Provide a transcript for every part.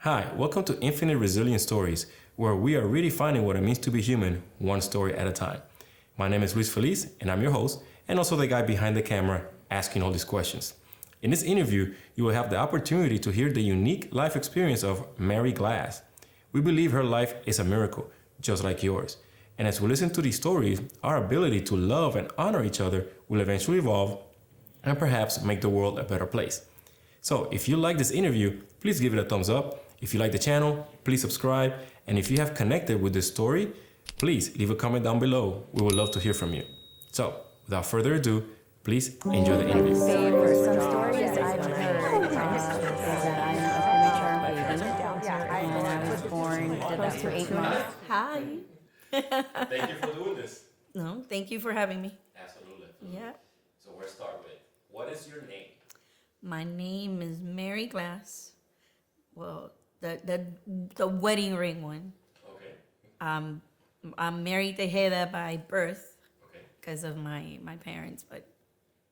Hi, welcome to Infinite Resilient Stories, where we are redefining what it means to be human, one story at a time. My name is Luis Feliz, and I'm your host, and also the guy behind the camera asking all these questions. In this interview, you will have the opportunity to hear the unique life experience of Mary Glass. We believe her life is a miracle, just like yours. And as we listen to these stories, our ability to love and honor each other will eventually evolve and perhaps make the world a better place. So if you like this interview, please give it a thumbs up. If you like the channel, please subscribe. And if you have connected with this story, please leave a comment down below. We would love to hear from you. So without further ado, please enjoy the interview. Some stories I've heard is that I'm a premature baby and I was born close to 8 months. Hi. Thank you for doing this. No, thank you for having me. Absolutely. Yeah. So we'll start with, what is your name? My name is Mary Glass. Well, the wedding ring one. Okay. I'm Mary Tejeda by birth Okay. because of my parents, but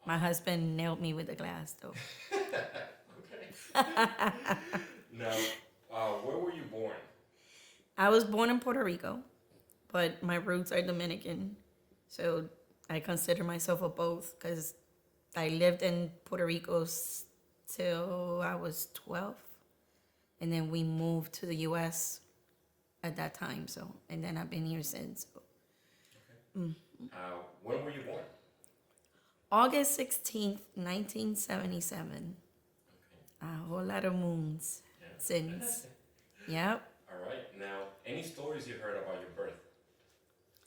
my husband nailed me with the glass though. Okay. Now, where were you born? I was born in Puerto Rico, but my roots are Dominican, so I consider myself a both because I lived in Puerto Rico till I was 12, and then we moved to the U.S. at that time. So, and then I've been here since. So. Okay. When were you born? August 16th, 1977. Okay. A whole lot of moons since. Yep. All right. Now, any stories you heard about your birth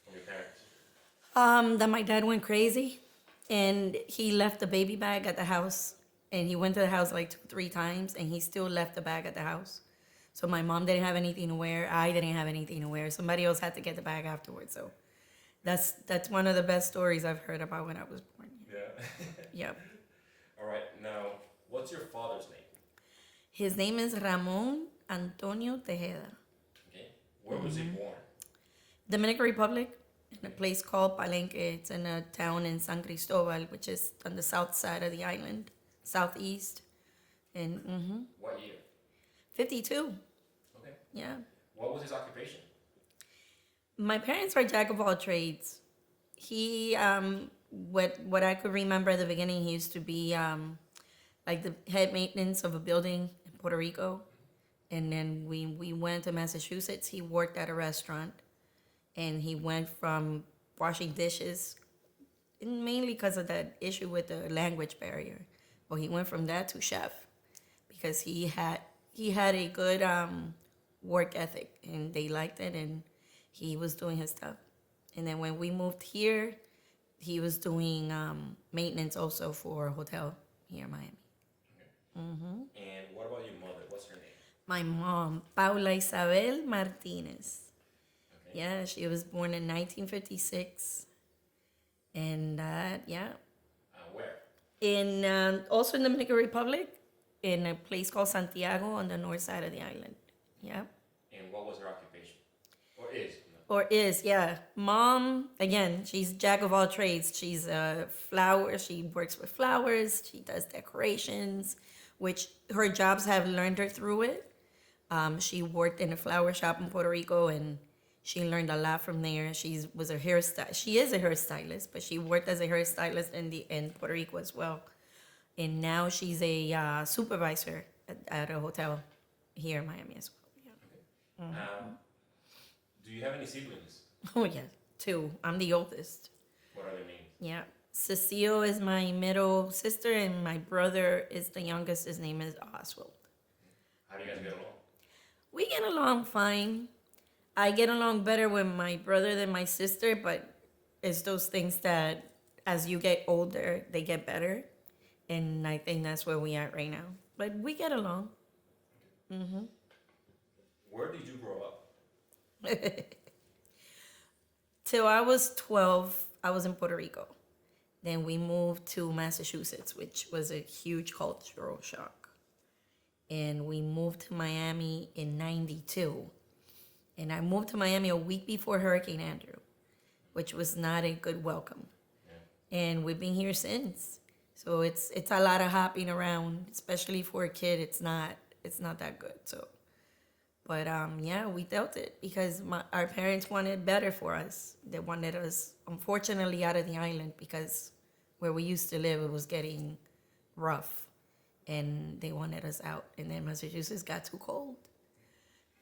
from your parents? That my dad went crazy, and he left the baby bag at the house. And he went to the house like 2-3 times, and he still left the bag at the house. So my mom didn't have anything to wear. I didn't have anything to wear. Somebody else had to get the bag afterwards. So that's one of the best stories I've heard about when I was born. Yeah. Yep. All right. Now, what's your father's name? His name is Ramon Antonio Tejeda. Okay. Where was he born? Dominican Republic, in a place called Palenque. It's in a town in San Cristobal, which is on the south side of the island, southeast. And What year? 52. Okay. Yeah. What was his occupation? My parents were jack of all trades. He, what I could remember at the beginning, he used to be like the head maintenance of a building in Puerto Rico. And then we went to Massachusetts. He worked at a restaurant. And he went from washing dishes, and mainly because of that issue with the language barrier. Well, he went from that to chef because he had a good work ethic, and they liked it, and he was doing his stuff. And then when we moved here, he was doing maintenance also for a hotel here in Miami. Okay. And what about your mother? What's her name? My mom, Paula Isabel Martinez. Okay. Yeah, she was born in 1956. And yeah. Where? In also in the Dominican Republic, in a place called Santiago on the north side of the island. Yeah. And what was her occupation? Or is? No. Or is, yeah. Mom, again, she's jack of all trades. She's a flower. She works with flowers. She does decorations, which her jobs have learned her through it. She worked in a flower shop in Puerto Rico, and she learned a lot from there. She is a hairstylist, but she worked as a hairstylist in Puerto Rico as well. And now she's a supervisor at a hotel here in Miami as well. Yeah. Okay. Do you have any siblings? Oh, yeah, 2. I'm the oldest. What are their names? Yeah. Cecile is my middle sister, and my brother is the youngest. His name is Oswald. How do you guys get along? We get along fine. I get along better with my brother than my sister, but it's those things that as you get older, they get better. And I think that's where we are right now. But we get along. Where did you grow up? Till I was 12, I was in Puerto Rico. Then we moved to Massachusetts, which was a huge cultural shock. And we moved to Miami in 92. And I moved to Miami a week before Hurricane Andrew, which was not a good welcome. Yeah. And we've been here since. So it's a lot of hopping around, especially for a kid. It's not that good. So But yeah, we dealt it because our parents wanted better for us. They wanted us, unfortunately, out of the island because where we used to live, it was getting rough, and they wanted us out. And then Massachusetts got too cold,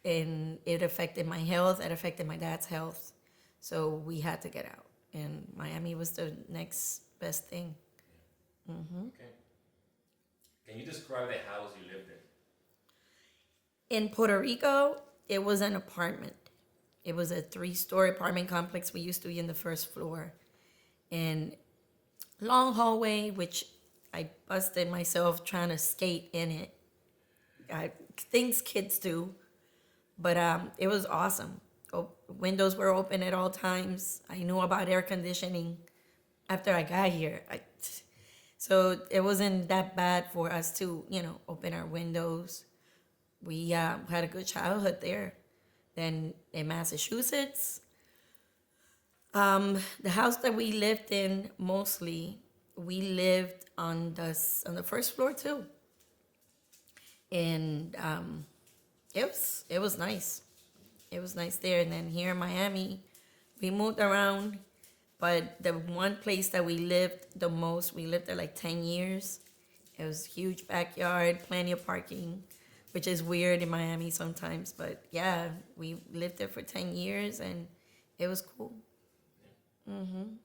and it affected my health. It affected my dad's health, so we had to get out. And Miami was the next best thing. Okay. Can you describe the house you lived in? In Puerto Rico, it was an apartment. It was a 3-story apartment complex. We used to be in the first floor. And long hallway, which I busted myself trying to skate in it. Things kids do. But it was awesome. Windows were open at all times. I knew about air conditioning after I got here. So it wasn't that bad for us to, open our windows. We had a good childhood there. Then in Massachusetts, the house that we lived in mostly, we lived on the first floor too, and it was nice. It was nice there. And then here in Miami, we moved around, but the one place that we lived the most, we lived there like 10 years. It was huge backyard, plenty of parking, which is weird in Miami sometimes. But yeah, we lived there for 10 years and it was cool. Can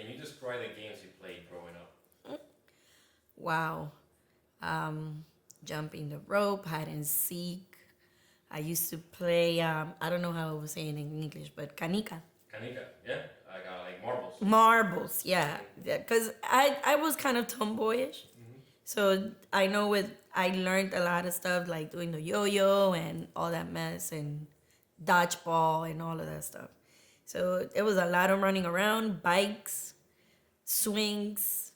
you describe the games you played growing up? Wow. Jumping the rope, hide and seek. I used to play, I don't know how I was saying in English, but canica. Canica, yeah? Like marbles. Marbles, yeah. Because I was kind of tomboyish. So I learned a lot of stuff like doing the yo-yo and all that mess and dodgeball and all of that stuff. So it was a lot of running around, bikes, swings,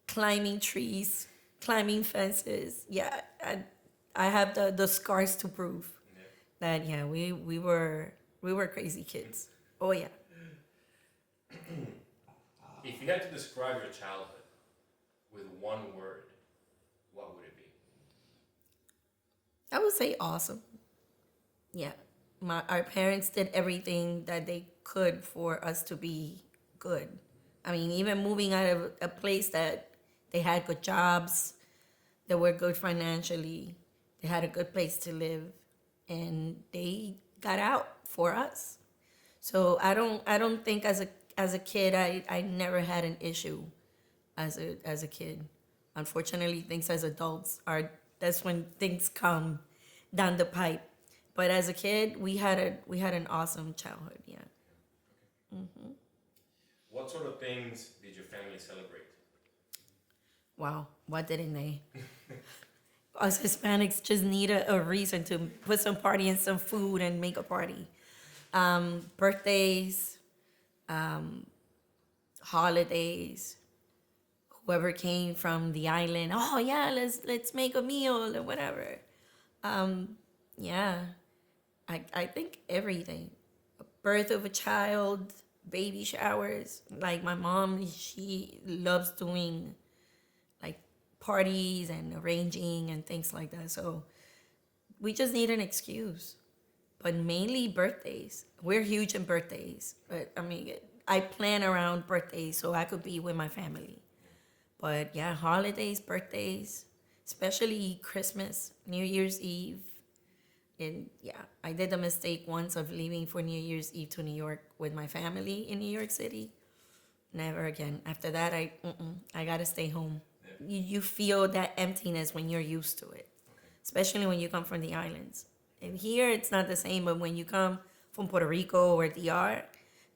climbing trees, climbing fences. Yeah, I have the scars to prove that, yeah, we were crazy kids. Oh, yeah. If you had to describe your childhood with one word, what would it be? I would say awesome. Yeah. Our parents did everything that they could for us to be good. I mean, even moving out of a place that they had good jobs, they were good financially, they had a good place to live, and they got out for us. So I don't think as a kid I never had an issue as a kid. Unfortunately, things as adults that's when things come down the pipe. But as a kid, we had an awesome childhood. Yeah. What sort of things did your family celebrate? Wow, what didn't they? Us Hispanics just need a reason to put some party and some food and make a party. Birthdays, holidays. Whoever came from the island, oh yeah, let's make a meal or whatever. Yeah, I think everything. Birth of a child, baby showers. Like my mom, she loves doing like parties and arranging and things like that. So we just need an excuse. But mainly birthdays. We're huge in birthdays. But I mean, I plan around birthdays so I could be with my family. But yeah, holidays, birthdays, especially Christmas, New Year's Eve. And yeah, I did the mistake once of leaving for New Year's Eve to New York with my family in New York City. Never again. After that, I gotta stay home. You feel that emptiness when you're used to it, especially when you come from the islands. And here it's not the same, but when you come from Puerto Rico or DR,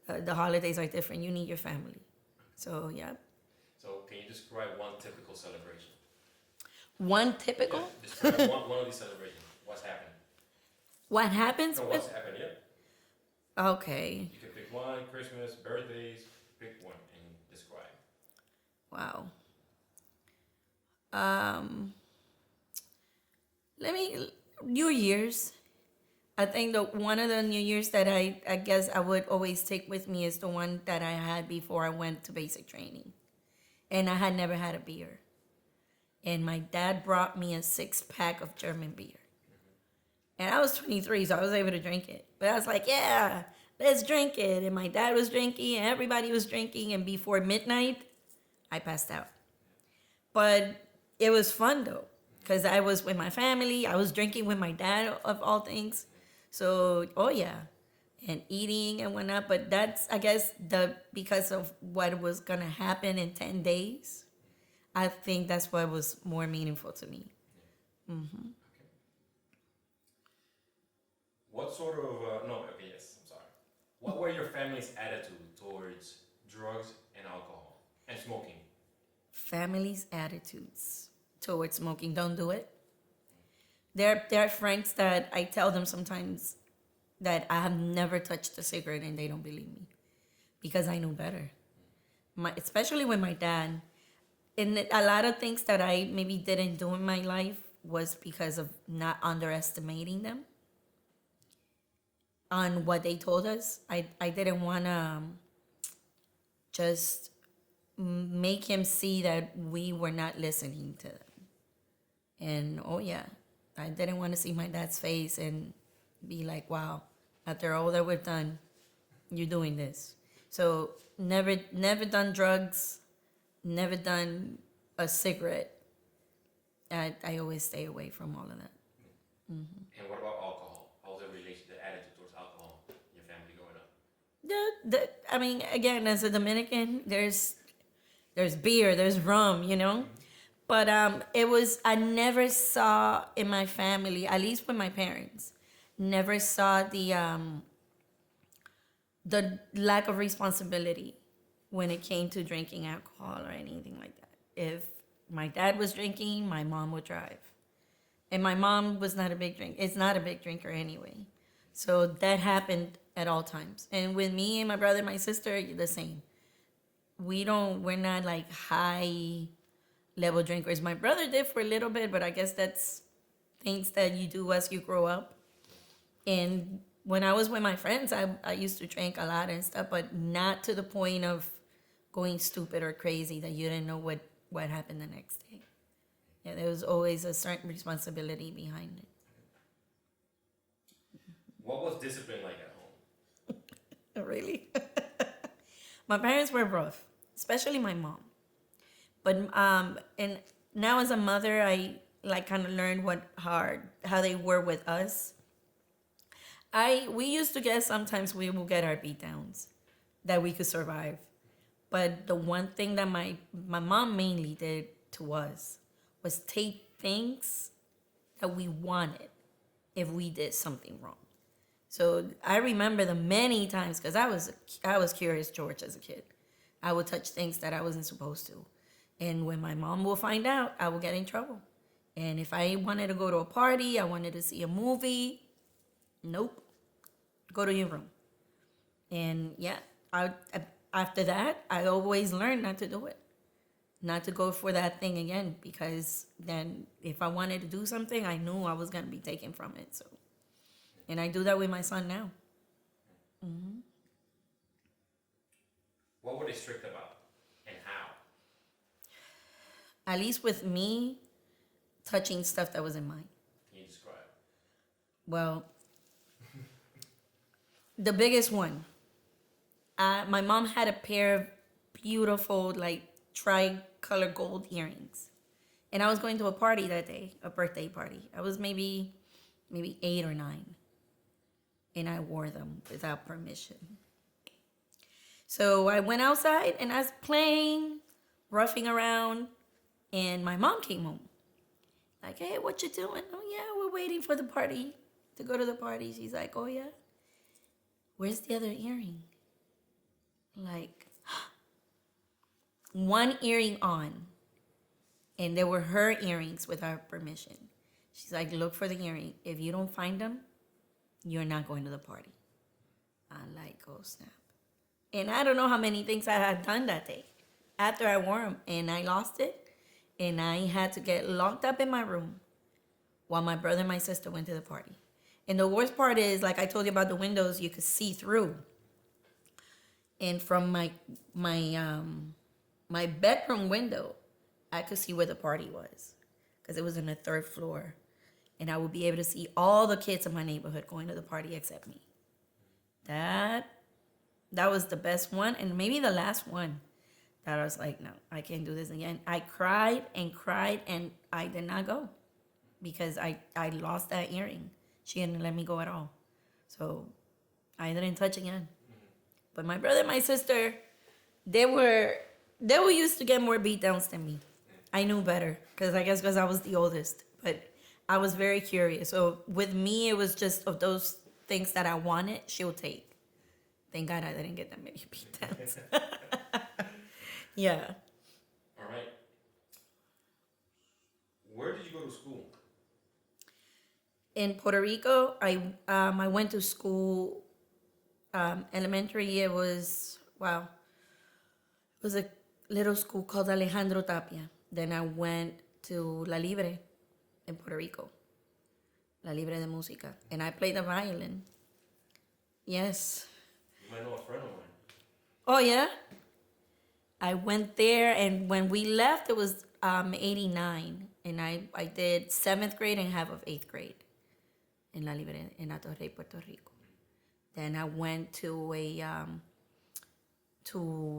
the holidays are different. You need your family. So yeah. So can you describe one typical celebration? One typical? Yeah, describe one of these celebrations. What's happening? What happens No, with? what's happening, yeah. Okay. You can pick one, Christmas, birthdays, pick one and describe. Wow. New Year's. I think one of the New Year's that I guess I would always take with me is the one that I had before I went to basic training. And I had never had a beer. And my dad brought me a 6-pack of German beer. And I was 23, so I was able to drink it. But I was like, yeah, let's drink it. And my dad was drinking, and everybody was drinking. And before midnight, I passed out. But it was fun, though, because I was with my family. I was drinking with my dad, of all things. So, oh, yeah. And eating and whatnot. But that's, I guess, because of what was going to happen in 10 days, I think that's what was more meaningful to me. Mm-hmm. What sort of I'm sorry. What were your family's attitude towards drugs and alcohol and smoking? Family's attitudes towards smoking, don't do it. There are friends that I tell them sometimes that I have never touched a cigarette and they don't believe me because I know better. Especially with my dad. And a lot of things that I maybe didn't do in my life was because of not underestimating them on what they told us. I didn't want to just make him see that we were not listening to them. And oh yeah, I didn't want to see my dad's face and be like, wow, after all that we've done, you're doing this. So never done drugs, never done a cigarette. I always stay away from all of that. Mm-hmm. And what about alcohol? How was the attitude towards alcohol in your family growing up? I mean, again, as a Dominican, there's beer, there's rum, But I never saw in my family, at least with my parents, never saw the lack of responsibility when it came to drinking alcohol or anything like that. If my dad was drinking, my mom would drive. And my mom was not a big drinker. It's not a big drinker anyway. So that happened at all times. And with me and my brother and my sister, the same. We're not like high level drinkers. My brother did for a little bit, but I guess that's things that you do as you grow up. And when I was with my friends, I used to drink a lot and stuff, but not to the point of going stupid or crazy that you didn't know what happened the next day. Yeah, there was always a certain responsibility behind it. What was discipline like at home? Really? My parents were rough, especially my mom. But and now as a mother, I kind of learned how they were with us. We used to get, sometimes we will get our beat downs that we could survive. But the one thing that my mom mainly did to us was take things that we wanted if we did something wrong. So I remember the many times, because I was curious George as a kid. I would touch things that I wasn't supposed to. And when my mom will find out, I will get in trouble. And if I wanted to go to a party, I wanted to see a movie, nope. Go to your room. And yeah, after that, I always learned not to do it. Not to go for that thing again, because then if I wanted to do something, I knew I was going to be taken from it. So, and I do that with my son now. Mm-hmm. What were they strict about and how? At least with me, touching stuff that wasn't mine. Can you describe? Well, the biggest one. My mom had a pair of beautiful, tri-color gold earrings. And I was going to a party that day, a birthday party. I was maybe 8 or 9. And I wore them without permission. So I went outside and I was playing, roughing around. And my mom came home. Like, hey, what you doing? Oh, yeah, we're waiting for the party, to go to the party. She's like, oh, yeah? Where's the other earring? Like, one earring on. And there were her earrings without permission. She's like, look for the earring. If you don't find them, you're not going to the party. I'm like, oh, snap. And I don't know how many things I had done that day after I wore them. And I lost it. And I had to get locked up in my room while my brother and my sister went to the party. And the worst part is, like I told you about the windows, you could see through. And from my bedroom window, I could see where the party was, because it was on the 3rd floor. and I would be able to see all the kids in my neighborhood going to the party except me. That was the best one, and maybe the last one that I was like, no, I can't do this again. I cried, and I did not go because I lost that earring. She didn't let me go at all. So I didn't touch again. But my brother and my sister, they were used to get more beatdowns than me. I knew better because I was the oldest. But I was very curious. So with me, it was just of those things that I wanted, she'll take. Thank God I didn't get that many beatdowns. Yeah. All right. Where did you go to school? In Puerto Rico, I went to school. Elementary, it was a little school called Alejandro Tapia. Then I went to La Libre in Puerto Rico, La Libre de Música, and I played the violin. Yes. You might know a friend of mine. Oh yeah. I went there, and when we left, it was 89, and I did 7th grade and half of 8th grade in La Libre in Atorrey, Puerto Rico. Then I went to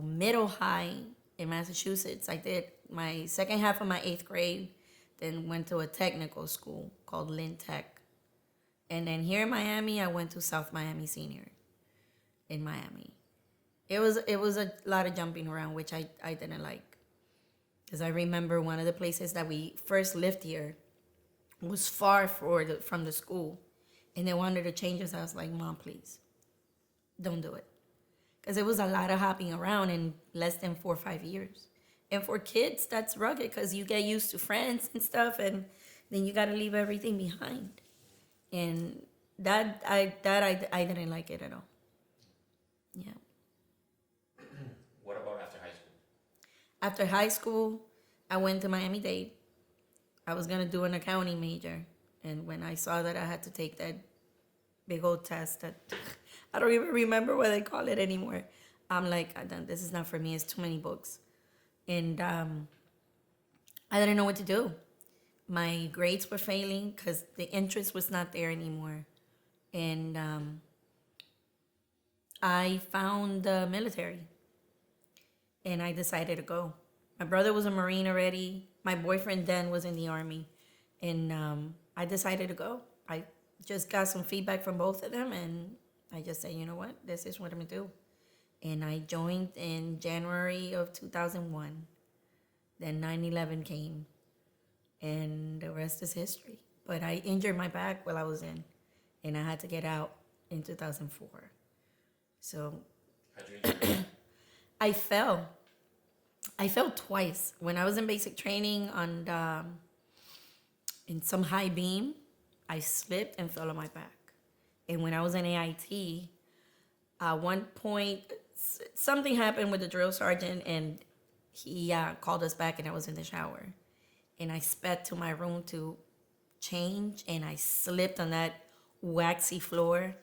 middle high in Massachusetts. I did my second half of my 8th grade, then went to a technical school called Lynn Tech. And then here in Miami, I went to South Miami Senior in Miami. It was a lot of jumping around, which I didn't like. Because I remember one of the places that we first lived here was far from the school. And they wanted to change us. I was like, Mom, please, don't do it. Because it was a lot of hopping around in less than 4 or 5 years. And for kids, that's rugged because you get used to friends and stuff, and then you got to leave everything behind. And I didn't like it at all. Yeah. What about after high school? After high school, I went to Miami-Dade. I was going to do an accounting major. And when I saw that I had to take that big old test that I don't even remember what they call it anymore, I'm like, this is not for me. It's too many books. And I didn't know what to do. My grades were failing because the interest was not there anymore. And I found the military. And I decided to go. My brother was a Marine already. My boyfriend then was in the Army. And I decided to go. I just got some feedback from both of them, and I just said, you know what, this is what I'm going to do. And I joined in January of 2001. Then 9/11 came, and the rest is history. But I injured my back while I was in, and I had to get out in 2004. So How'd you injure? I fell. I fell twice. When I was in basic training in some high beam, I slipped and fell on my back. And when I was in AIT, at one point, something happened with the drill sergeant, and he called us back, and I was in the shower. And I sped to my room to change, and I slipped on that waxy floor,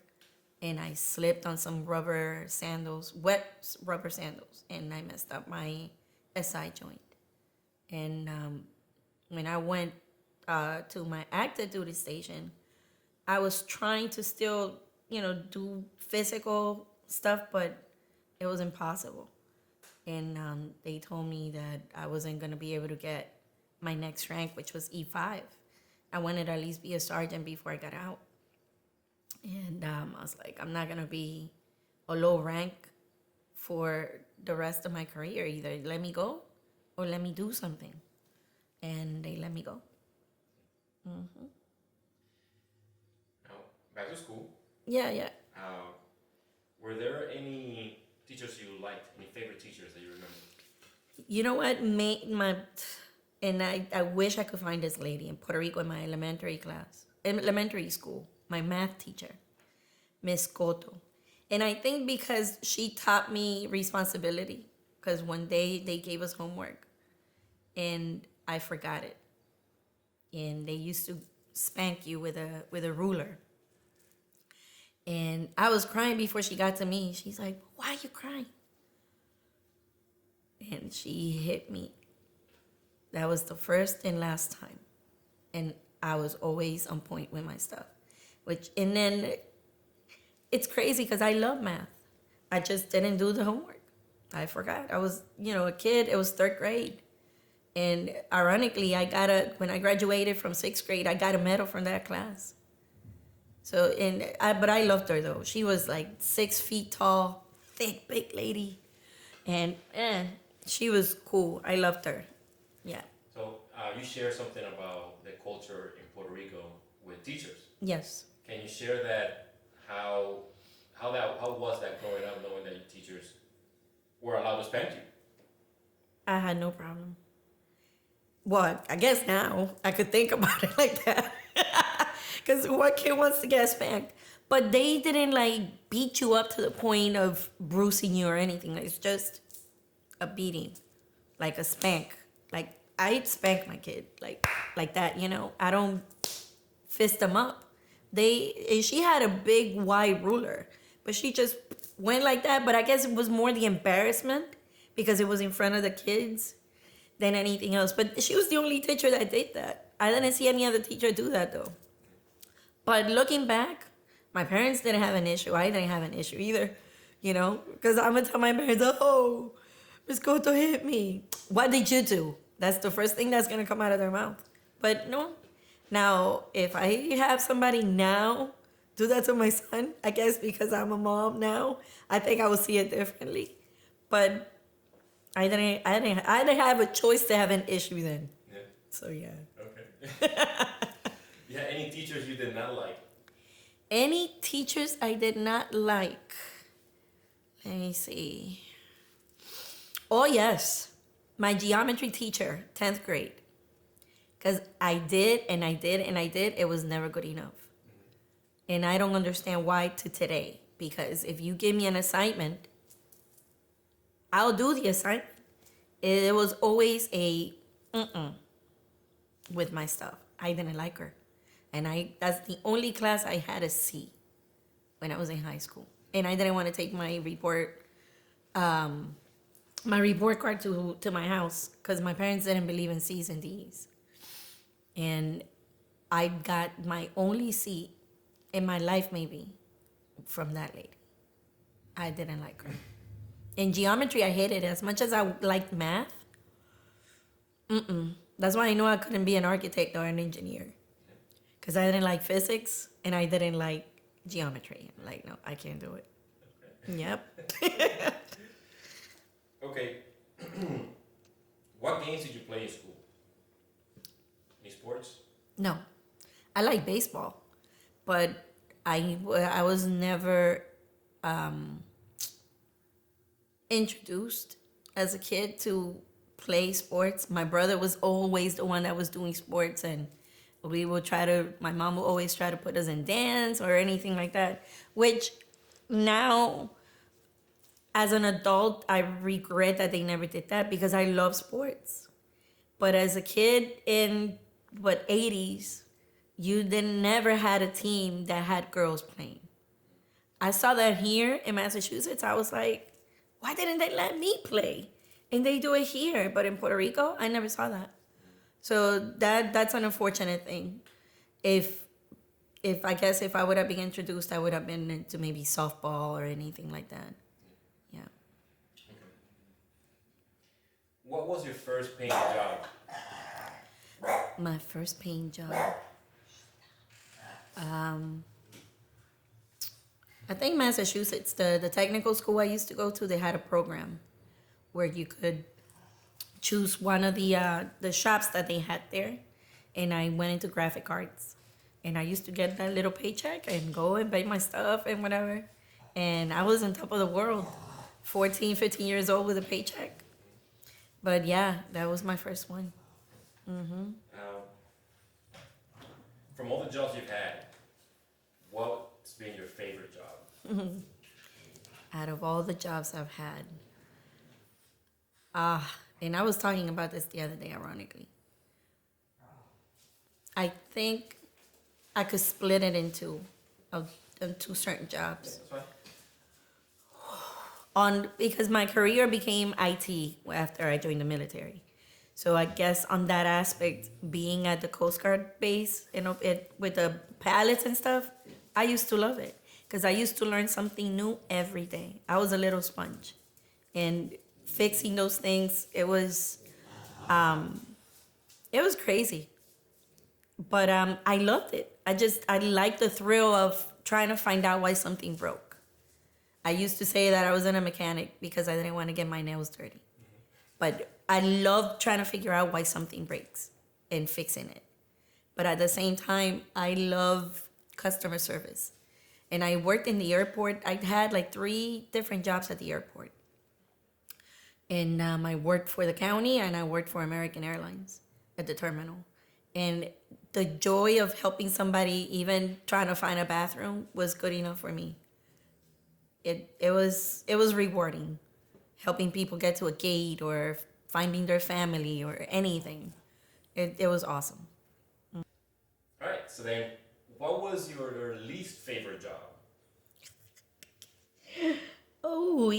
and I slipped on some rubber sandals, wet rubber sandals, and I messed up my SI joint. And when I went to my active duty station, I was trying to still, do physical stuff, but it was impossible. And they told me that I wasn't going to be able to get my next rank, which was E5. I wanted to at least be a sergeant before I got out. And I was like, I'm not going to be a low rank for the rest of my career. Either let me go or let me do something. And they let me go. Mm-hmm. Now, back to school. Yeah. Were there any teachers you liked? Any favorite teachers that you remember? You know what? I wish I could find this lady in Puerto Rico in my elementary school, my math teacher, Miss Cotto. And I think because she taught me responsibility, because one day they gave us homework and I forgot it. And they used to spank you with a ruler. And I was crying before she got to me. She's like, why are you crying? And she hit me. That was the first and last time. And I was always on point with my stuff. And then it's crazy because I love math. I just didn't do the homework. I forgot. I was, a kid. It was third grade. And ironically, when I graduated from sixth grade, I got a medal from that class. So, but I loved her though. She was like 6 feet tall, thick, big lady. And she was cool. I loved her. Yeah. So you share something about the culture in Puerto Rico with teachers. Yes. Can you share that? How was that growing up, knowing that your teachers were allowed to spank you? I had no problem. Well, I guess now I could think about it like that. Because what kid wants to get spanked? But they didn't like beat you up to the point of bruising you or anything. It's just a beating, like a spank. Like I'd spank my kid like that. I don't fist them up. She had a big wide ruler, but she just went like that. But I guess it was more the embarrassment because it was in front of the kids than anything else. But she was the only teacher that did that. I didn't see any other teacher do that though. But looking back, my parents didn't have an issue. I didn't have an issue either, because I'm going to tell my parents, oh, Miss Cotto hit me. What did you do? That's the first thing that's going to come out of their mouth. But no. Now, if I have somebody now do that to my son, I guess because I'm a mom now, I think I will see it differently. But I didn't have a choice to have an issue then. Yeah. So, yeah. Okay. Yeah, any teachers you did not like? Any teachers I did not like? Let me see. Oh, yes. My geometry teacher, 10th grade. Because I did. It was never good enough. And I don't understand why to today. Because if you give me an assignment, I'll do the assignment. It was always a with my stuff. I didn't like her. And that's the only class I had a C when I was in high school. And I didn't want to take my report card to my house because my parents didn't believe in C's and D's. And I got my only C in my life maybe from that lady. I didn't like her. In geometry, I hated it as much as I liked math. That's why I know I couldn't be an architect or an engineer. Because I didn't like physics and I didn't like geometry. I'm like, no, I can't do it. Okay. Yep. Okay. What games did you play in school? Any sports? No. I like baseball. But I was never introduced as a kid to play sports. My brother was always the one that was doing sports, and my mom would always try to put us in dance or anything like that, which now as an adult, I regret that they never did that because I love sports. But as a kid in 80s, you never had a team that had girls playing. I saw that here in Massachusetts. I was like, why didn't they let me play? And they do it here, but in Puerto Rico, I never saw that. So that's an unfortunate thing. If I guess if I would have been introduced, I would have been into maybe softball or anything like that. Yeah. Okay. What was your first paying job? My first paying job. I think Massachusetts, the technical school I used to go to, they had a program where you could choose one of the shops that they had there, and I went into graphic arts, and I used to get that little paycheck and go and buy my stuff and whatever, and I was on top of the world, 14, 15 years old with a paycheck. But yeah, that was my first one. Mm-hmm. From all the jobs you've had, what's been your favorite job? Out of all the jobs I've had, and I was talking about this the other day, ironically. I think I could split it into certain jobs. That's fine. Because my career became IT after I joined the military. So I guess on that aspect, being at the Coast Guard base, with the pallets and stuff, I used to love it because I used to learn something new every day. I was a little sponge, and fixing those things, it was crazy, but I loved it. I liked the thrill of trying to find out why something broke. I used to say that I wasn't a mechanic because I didn't want to get my nails dirty. But I love trying to figure out why something breaks and fixing it. But at the same time, I love customer service. And I worked in the airport. I had like 3 different jobs at the airport. And I worked for the county and I worked for American Airlines at the terminal. And the joy of helping somebody, even trying to find a bathroom, was good enough for me. It was rewarding, helping people get to a gate or finding their family or anything. It was awesome. All right. So then, what was your least favorite job? Oh,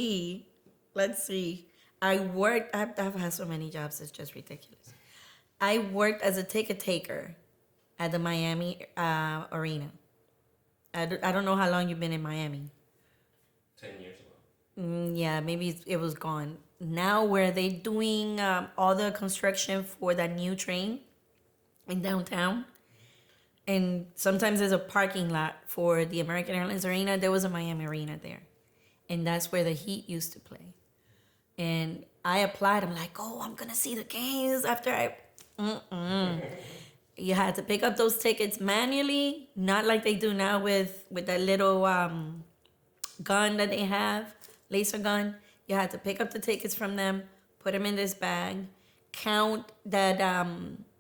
let's see. I've had so many jobs, it's just ridiculous. I worked as a ticket taker at the Miami arena. I don't know how long you've been in Miami. 10 years ago. Yeah, maybe it was gone. Now where they doing all the construction for that new train in downtown. And sometimes there's a parking lot for the American Airlines Arena. There was a Miami Arena there. And that's where the Heat used to play. And I applied. I'm like, oh, I'm going to see the games after I... You had to pick up those tickets manually, not like they do now with that little gun that they have, laser gun. You had to pick up the tickets from them, put them in this bag, count that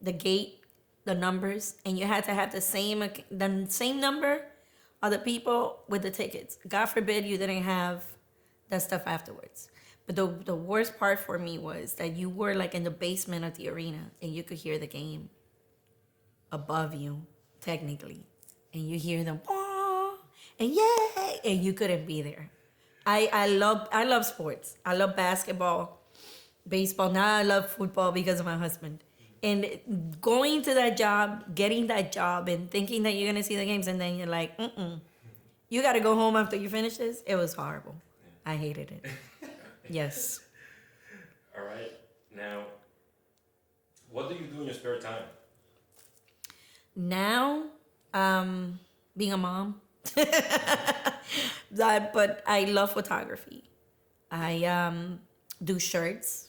the gate, the numbers, and you had to have the same number of the people with the tickets. God forbid you didn't have that stuff afterwards. But the worst part for me was that you were like in the basement of the arena and you could hear the game above you, technically. And you hear them, oh, and yay, and you couldn't be there. I love sports. I love basketball, baseball. Now I love football because of my husband. And going to that job, getting that job and thinking that you're going to see the games and then you're like, you got to go home after you finish this. It was horrible. I hated it. Yes. All right. Now, what do you do in your spare time? Now, being a mom. But I love photography. I do shirts,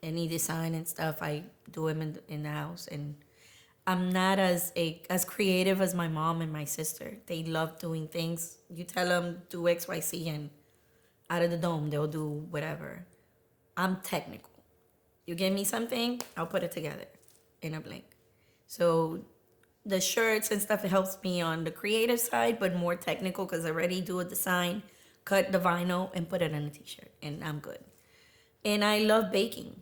any design and stuff. I do them in the house, and I'm not as creative as my mom and my sister. They love doing things. You tell them do X, Y, Z, and out of the dome they'll do whatever. I'm technical. You give me something, I'll put it together in a blink. So the shirts and stuff, it helps me on the creative side, but more technical because I already do a design, cut the vinyl, and put it on a t-shirt, and I'm good. And I love baking.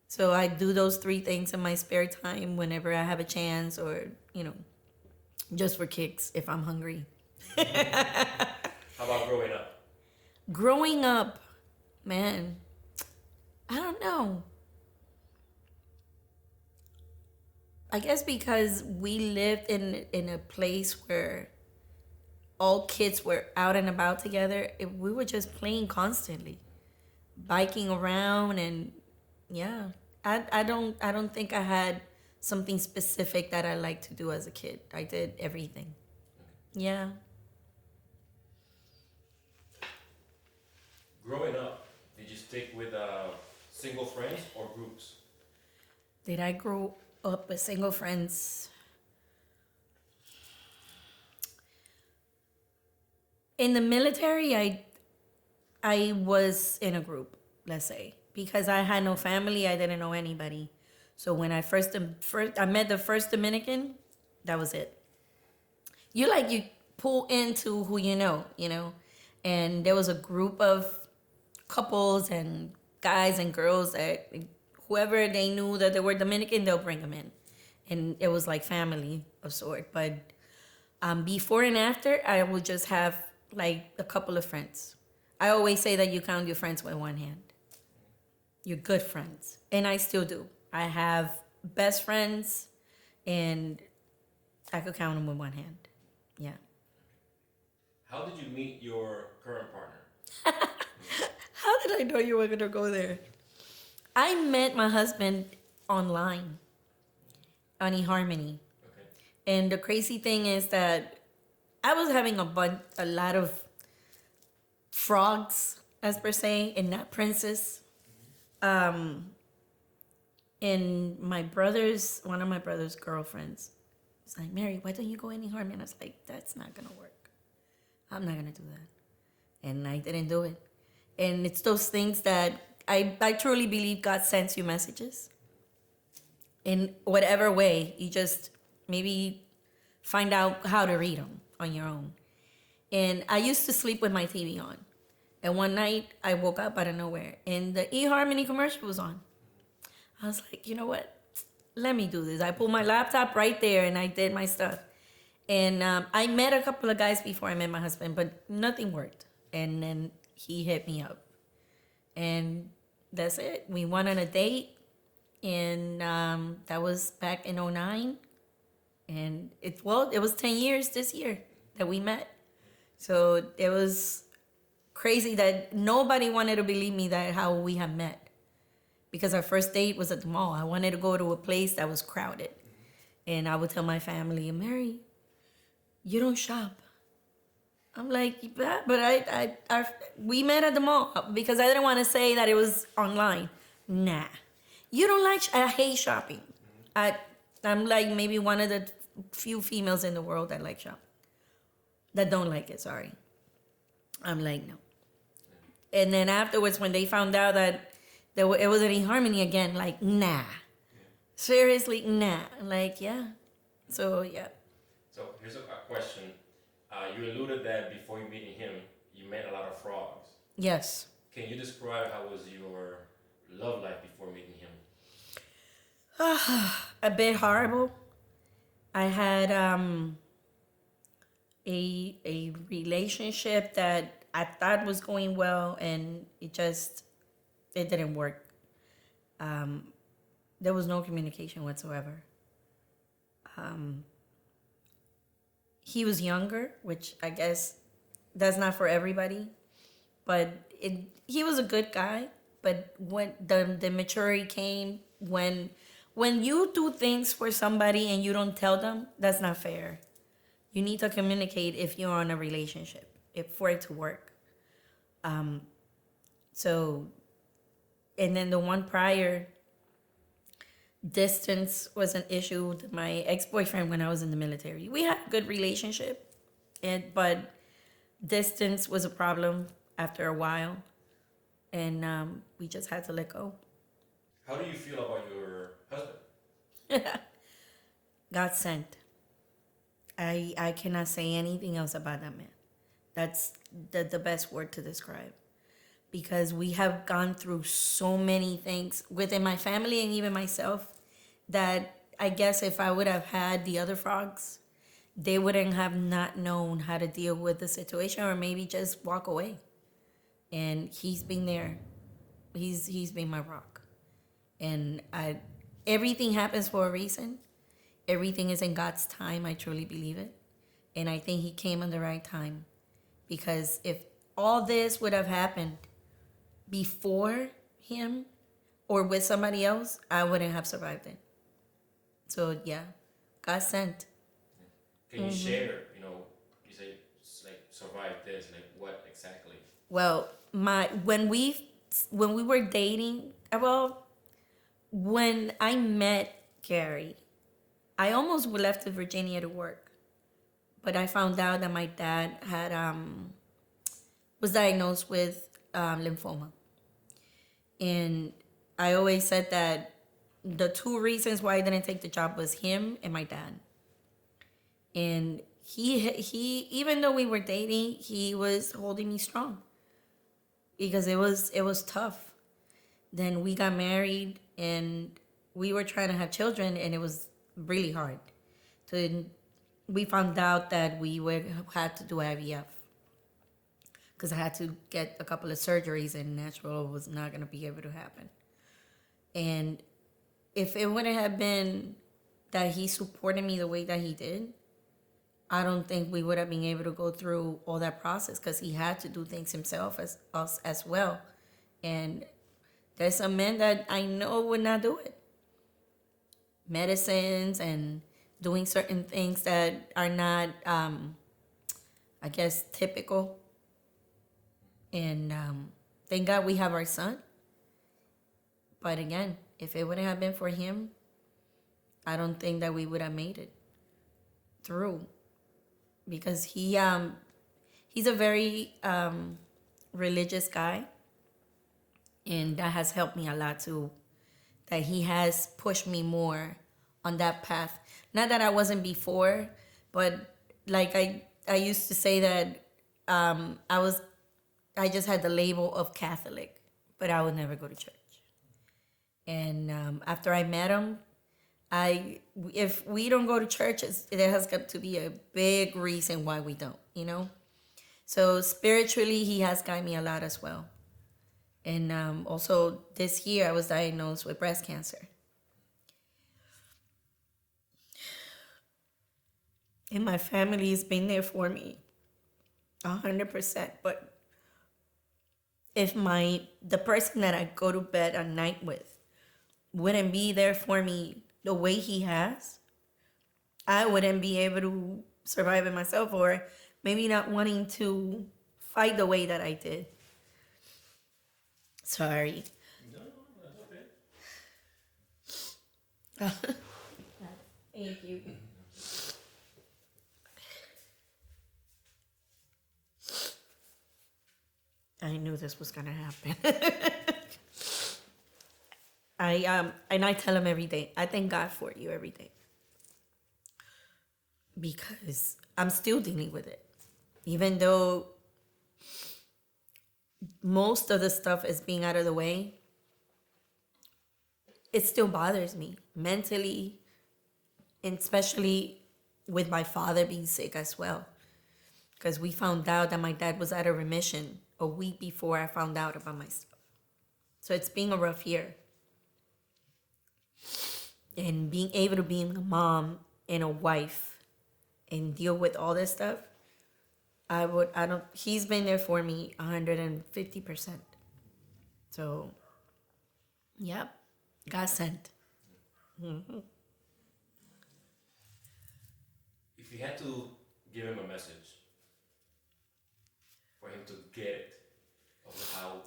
So I do those 3 things in my spare time whenever I have a chance or, just for kicks if I'm hungry. How about growing up? Growing up, man, I don't know. I guess because we lived in a place where all kids were out and about together, we were just playing constantly, biking around, and yeah. I don't think I had something specific that I liked to do as a kid. I did everything. Yeah. Growing up, did you stick with single friends or groups? Did I grow up with single friends? In the military, I was in a group, let's say, because I had no family. I didn't know anybody. So when I I met the first Dominican, that was it. You pull into who you know, and there was a group of couples and guys and girls that whoever they knew that they were Dominican, they'll bring them in. And it was like family of sort. But before and after, I would just have like a couple of friends. I always say that you count your friends with one hand. you're good friends. And I still do. I have best friends, and I could count them with one hand. Yeah. How did you meet your current partner? How did I know you were going to go there? I met my husband online on eHarmony. Okay. And the crazy thing is that I was having a lot of frogs, as per se, and not princes. And one of my brother's girlfriends was like, Mary, why don't you go any harm? And I was like, that's not gonna work. I'm not gonna do that. And I didn't do it. And it's those things that I truly believe God sends you messages. In whatever way, you just maybe find out how to read them on your own. And I used to sleep with my TV on. And one night I woke up out of nowhere and the eHarmony commercial was on. I was like, you know what? Let me do this. I pulled my laptop right there and I did my stuff. And I met a couple of guys before I met my husband, but nothing worked. And then he hit me up. And that's it. We went on a date. And that was back in 2009. And it was 10 years this year that we met. So it was crazy that nobody wanted to believe me that how we had met. Because our first date was at the mall. I wanted to go to a place that was crowded. And I would tell my family, Mary, you don't shop. I'm like, yeah, but we met at the mall because I didn't want to say that it was online. Nah. You don't like, I hate shopping. I'm like maybe one of the few females in the world that like shopping. That don't like it, sorry. I'm like, no. And then afterwards, when they found out that it wasn't eHarmony again, like, nah. Seriously, nah. Like, yeah. So, yeah. So here's a question. You alluded that before you meeting him, you met a lot of frogs. Yes. Can you describe how was your love life before meeting him? A bit horrible. I had a relationship that I thought was going well, and it didn't work. There was no communication whatsoever. He was younger, which I guess that's not for everybody, but he was a good guy. But when the maturity came, when you do things for somebody and you don't tell them, that's not fair. You need to communicate if you're in a relationship, for it to work. So, and then the one prior, distance was an issue with my ex-boyfriend when I was in the military. We had a good relationship, but distance was a problem after a while, and we just had to let go. How do you feel about your husband? God sent. I cannot say anything else about that man. That's the best word to describe. Because we have gone through so many things within my family and even myself that I guess if I would have had the other frogs, they wouldn't have not known how to deal with the situation or maybe just walk away. And he's been there. He's been my rock. And everything happens for a reason. Everything is in God's time. I truly believe it. And I think he came in the right time. Because if all this would have happened before him or with somebody else, I wouldn't have survived it. So yeah, God sent. Can you share, you say like survive this, like what exactly? Well, when we were dating, when I met Gary, I almost left to Virginia to work. But I found out that my dad was diagnosed with lymphoma. And I always said that the two reasons why I didn't take the job was him and my dad. And he even though we were dating, he was holding me strong because it was tough. Then we got married and we were trying to have children, and it was really hard. We found out that we had to do IVF because I had to get a couple of surgeries, and natural was not going to be able to happen. And if it wouldn't have been that he supported me the way that he did, I don't think we would have been able to go through all that process, because he had to do things himself as us as well. And there's some men that I know would not do it. Medicines and doing certain things that are not, I guess, typical. And thank God we have our son. But again, if it wouldn't have been for him, I don't think that we would have made it through. Because he's a very religious guy. And that has helped me a lot too. That he has pushed me more on that path. Not that I wasn't before, but like I used to say that I just had the label of Catholic, but I would never go to church. And after I met him, if we don't go to church, there has got to be a big reason why we don't, you know? So spiritually, he has guided me a lot as well. And also this year, I was diagnosed with breast cancer. And my family's been there for me 100%. But if the person that I go to bed at night with wouldn't be there for me the way he has, I wouldn't be able to survive it myself, or maybe not wanting to fight the way that I did. Sorry. No, that's okay. Thank you. I knew this was gonna happen. I tell him every day, I thank God for you every day. Because I'm still dealing with it. Even though most of the stuff is being out of the way, it still bothers me mentally, and especially with my father being sick as well. Because we found out that my dad was out of remission a week before I found out about my stuff. So it's been a rough year. And being able to be a mom and a wife and deal with all this stuff, he's been there for me 150%. So, yep, God sent. Mm-hmm. If you had to give him a message for him to get it, of how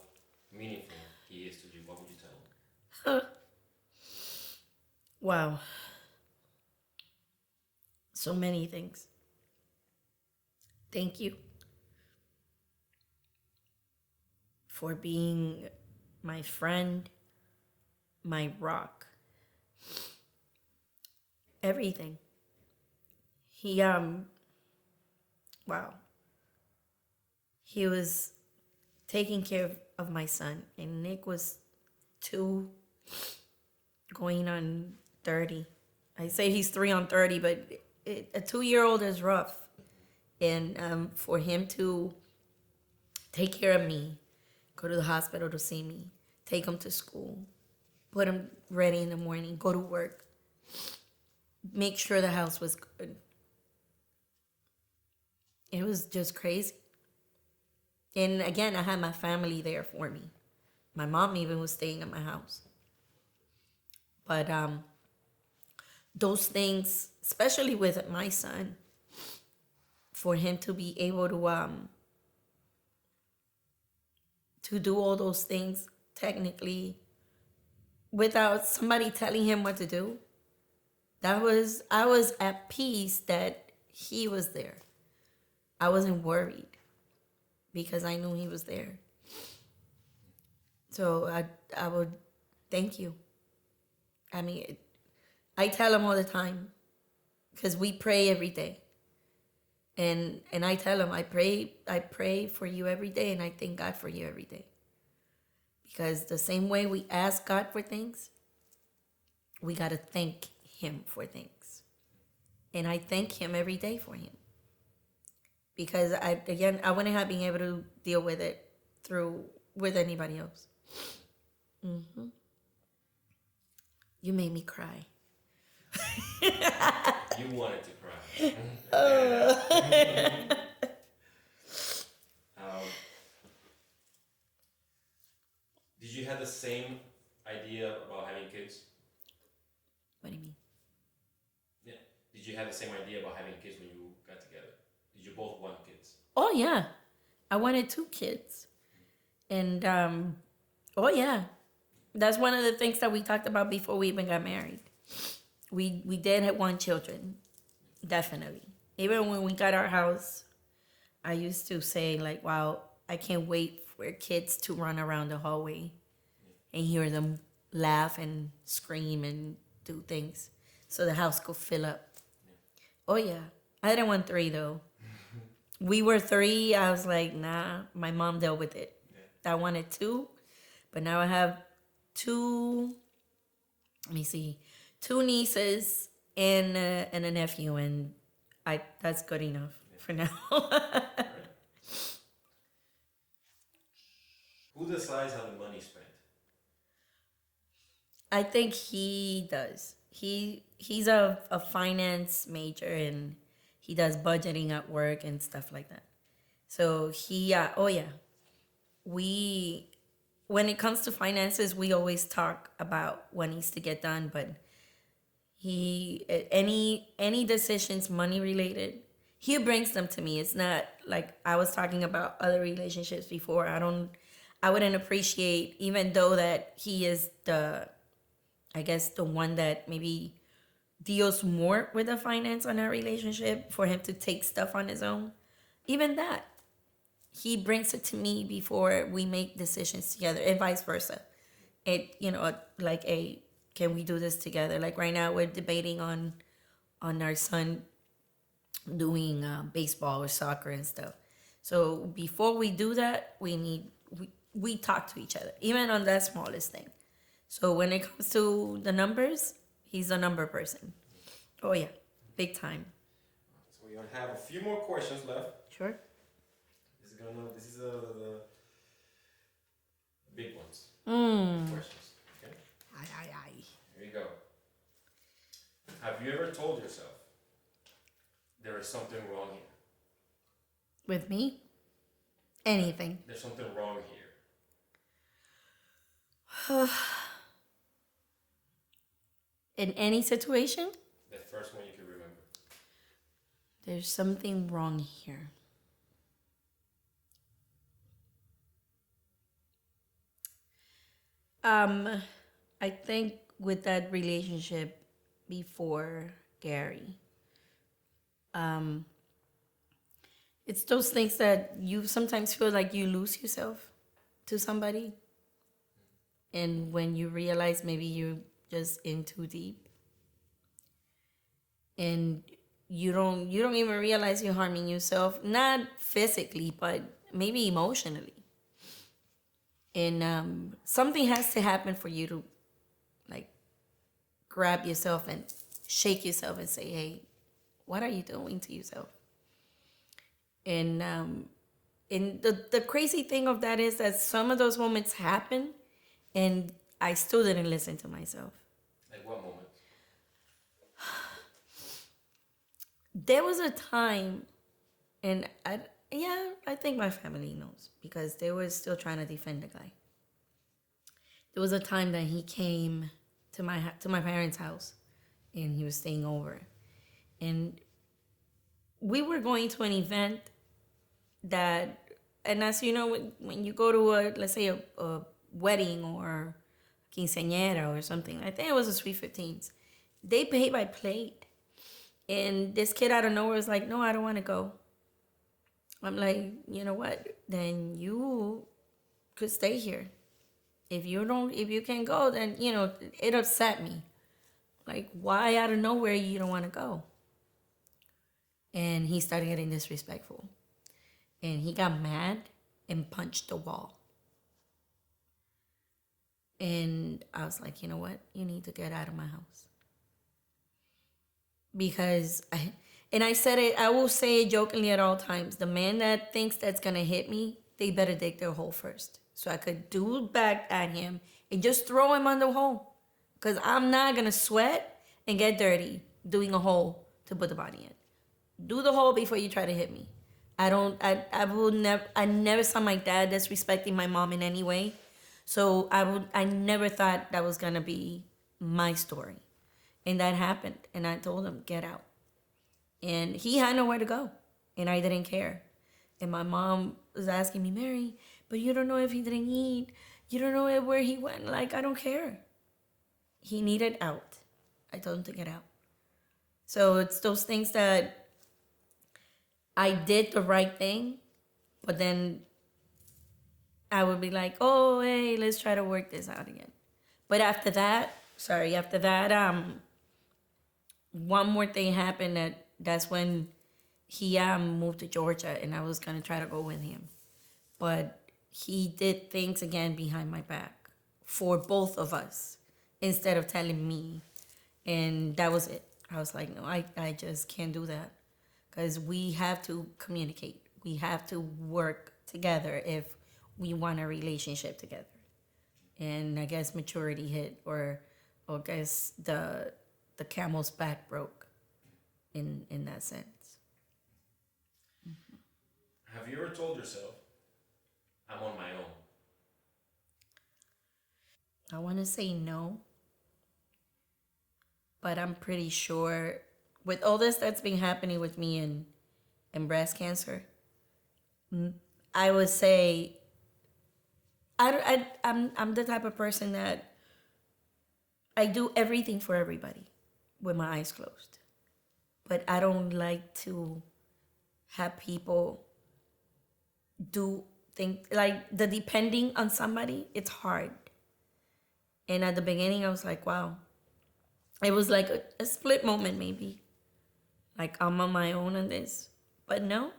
meaningful he is to you, what would you tell him? Wow. So many things. Thank you for being my friend, my rock, everything. He was taking care of my son, and Nick was 2 going on 30. I say he's 3 on 30, but a 2-year-old is rough. And for him to take care of me, go to the hospital to see me, take him to school, put him ready in the morning, go to work, make sure the house was good. It was just crazy. And again, I had my family there for me. My mom even was staying at my house. But those things, especially with my son, for him to be able to do all those things technically without somebody telling him what to do, I was at peace that he was there. I wasn't worried because I knew he was there. So I would thank you. I mean, I tell him all the time because we pray every day. And I tell him, I pray for you every day, and I thank God for you every day. Because the same way we ask God for things, we got to thank him for things. And I thank him every day for him. Because I wouldn't have been able to deal with it with anybody else. Mm-hmm. You made me cry. You wanted to cry. Did you have the same idea about having kids? What do you mean? Yeah. Did you have the same idea about having kids when you got together? Did you both want kids? Oh yeah, I wanted 2 kids, and oh yeah, that's one of the things that we talked about before we even got married. We did want children, definitely. Even when we got our house, I used to say like, "Wow, I can't wait for kids to run around the hallway and hear them laugh and scream and do things, so the house could fill up." Oh yeah, I didn't want 3 though. We were 3. I was like, nah. My mom dealt with it. I wanted 2, but now I have 2. Let me see, 2 nieces and a nephew, and that's good enough for now. Who decides how the money's spent? I think he does. He's a finance major, and he does budgeting at work and stuff like that. So oh yeah, we, when it comes to finances, we always talk about what needs to get done, but any decisions money related, he brings them to me. It's not like I was talking about other relationships before. I wouldn't appreciate, even though that he is I guess the one that maybe deals more with the finance on our relationship, for him to take stuff on his own. Even that, he brings it to me before we make decisions together, and vice versa. Like can we do this together? Like right now, we're debating on our son doing baseball or soccer and stuff. So before we do that, we talk to each other, even on that smallest thing. So when it comes to the numbers, he's a number person. Oh yeah, big time. So we have a few more questions left. Sure. This is the big ones. Questions. Okay. Aye. Here you go. Have you ever told yourself there is something wrong here? With me? Anything. There's something wrong here. In any situation? The first one you can remember. There's something wrong here. I think with that relationship before Gary, it's those things that you sometimes feel like you lose yourself to somebody, and when you realize maybe you're just in too deep, and you don't even realize you're harming yourself, not physically but maybe emotionally. And something has to happen for you to like grab yourself and shake yourself and say, hey, what are you doing to yourself? And the crazy thing of that is that some of those moments happen and I still didn't listen to myself. Like what moment? There was a time, and I think my family knows because they were still trying to defend the guy. There was a time that he came to my parents' house, and he was staying over, and we were going to an event that, and as you know, when you go to let's say a wedding or quinceañera or something, I think it was a Sweet 15s, they pay by plate. And this kid out of nowhere was like, no, I don't want to go. I'm like, you know what? Then you could stay here. If you can't go, then, it upset me. Like, why out of nowhere you don't want to go? And he started getting disrespectful. And he got mad and punched the wall. And I was like, you know what? You need to get out of my house. Because I said it, I will say it jokingly at all times. The man that thinks that's going to hit me, they better dig their hole first. So I could do back at him and just throw him on the hole. Because I'm not going to sweat and get dirty doing a hole to put the body in. Do the hole before you try to hit me. I never saw my dad disrespecting my mom in any way. So I never thought that was going to be my story. And that happened. And I told him, get out. And he had nowhere to go. And I didn't care. And my mom was asking me, Mary, but you don't know if he didn't eat. You don't know where he went. Like, I don't care. He needed out. I told him to get out. So it's those things that I did the right thing, but then I would be like, oh, hey, let's try to work this out again. But after that, one more thing happened that's when he moved to Georgia and I was going to try to go with him. But he did things again behind my back for both of us instead of telling me. And that was it. I was like, no, I just can't do that. Because we have to communicate. We have to work together if we want a relationship together. And I guess maturity hit, or I guess the camel's back broke in that sense. Have you ever told yourself, I'm on my own? I want to say no, but I'm pretty sure with all this that's been happening with me and breast cancer, I would say I'm the type of person that I do everything for everybody with my eyes closed. But I don't like to have people do things like the depending on somebody. It's hard. And at the beginning, I was like, wow. It was like a split moment, maybe. Like, I'm on my own on this. But no,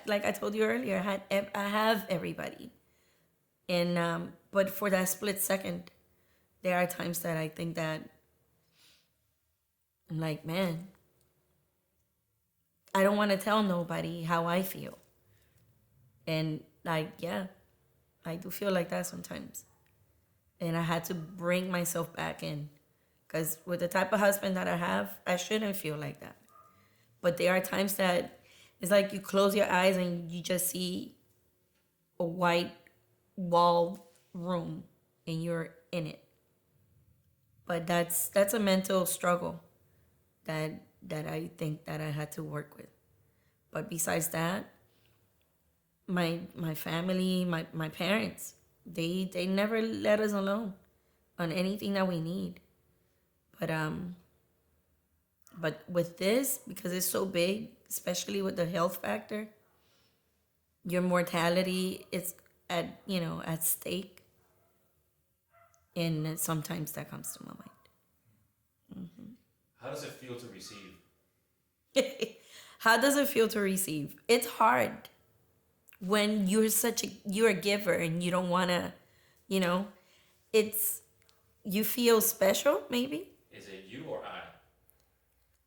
like I told you earlier, I have everybody. And but for that split second, there are times that I think that I'm like, man, I don't want to tell nobody how I feel. And like, yeah, I do feel like that sometimes. And I had to bring myself back in. Because with the type of husband that I have, I shouldn't feel like that. But there are times that it's like you close your eyes and you just see a white wall room and you're in it. But that's a mental struggle that I think that I had to work with. But besides that, my family, my parents, they never let us alone on anything that we need. But with this, because it's so big, especially with the health factor, your mortality is at stake, and sometimes that comes to my mind. How does it feel to receive? How does it feel to receive? It's hard when you're a giver and you don't want to, you feel special maybe. Is it you or I?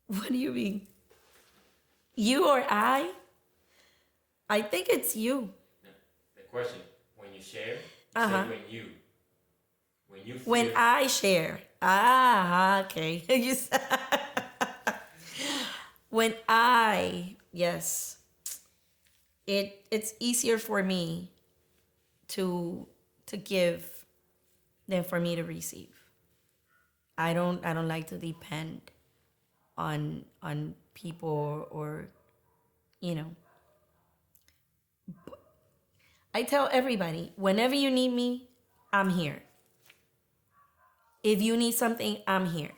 What do you mean? You or I? I think it's you. The question, when you share, Uh-huh. say when you. When you feel. When I share. Ah, okay. You said when yes. It's easier for me to give than for me to receive. I don't like to depend on people or I tell everybody, whenever you need me, I'm here. If you need something, I'm here.